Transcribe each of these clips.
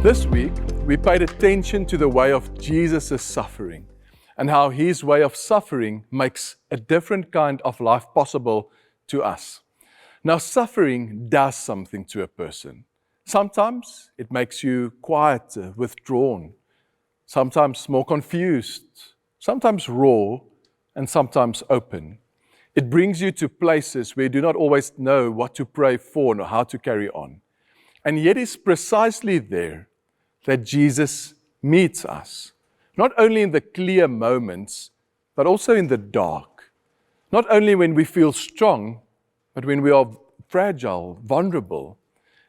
This week, we paid attention to the way of Jesus' suffering and how his way of suffering makes a different kind of life possible to us. Now, suffering does something to a person. Sometimes it makes you quieter, withdrawn, sometimes more confused, sometimes raw, and sometimes open. It brings you to places where you do not always know what to pray for or how to carry on. And yet it's precisely there that Jesus meets us, not only in the clear moments, but also in the dark. Not only when we feel strong, but when we are fragile, vulnerable.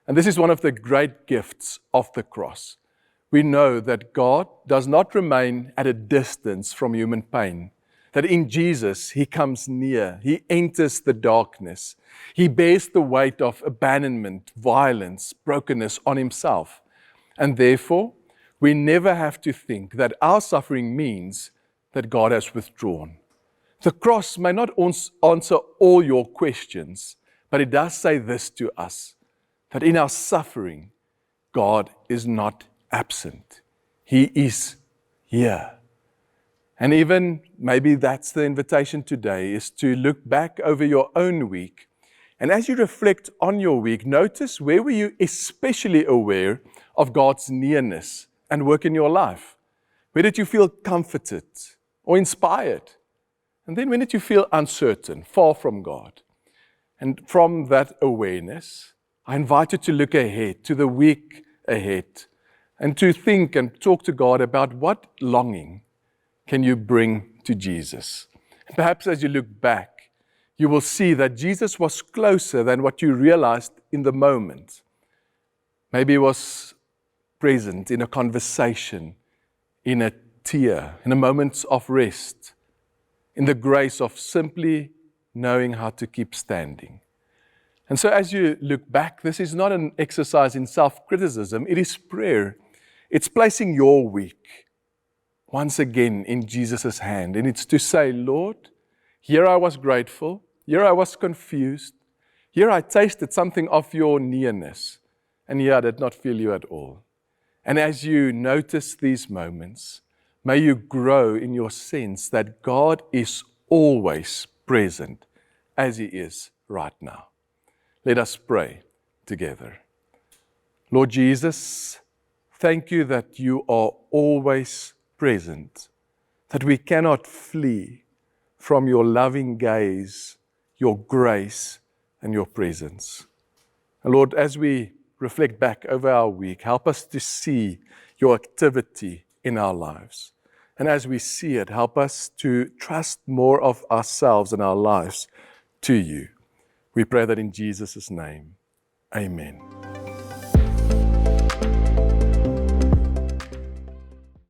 And this is one of the great gifts of the cross. We know that God does not remain at a distance from human pain, that in Jesus, he comes near, he enters the darkness, he bears the weight of abandonment, violence, brokenness on himself. And therefore, we never have to think that our suffering means that God has withdrawn. The cross may not answer all your questions, but it does say this to us, that in our suffering, God is not absent. He is here. And even maybe that's the invitation today, is to look back over your own week. And as you reflect on your week, notice where were you especially aware of God's nearness and work in your life? Where did you feel comforted or inspired? And then when did you feel uncertain, far from God? And from that awareness, I invite you to look ahead, to the week ahead, and to think and talk to God about what longing can you bring to Jesus. And perhaps as you look back, you will see that Jesus was closer than what you realized in the moment. Maybe he was present in a conversation, in a tear, in a moment of rest, in the grace of simply knowing how to keep standing. And so as you look back, this is not an exercise in self-criticism, it is prayer. It's placing your week once again in Jesus' hand. And it's to say, Lord, here I was grateful, here I was confused, here I tasted something of your nearness, and here I did not feel you at all. And as you notice these moments, may you grow in your sense that God is always present as he is right now. Let us pray together. Lord Jesus, thank you that you are always present, that we cannot flee from your loving gaze, your grace, and your presence. And Lord, as we reflect back over our week, help us to see your activity in our lives. And as we see it, help us to trust more of ourselves and our lives to you. We pray that in Jesus' name. Amen.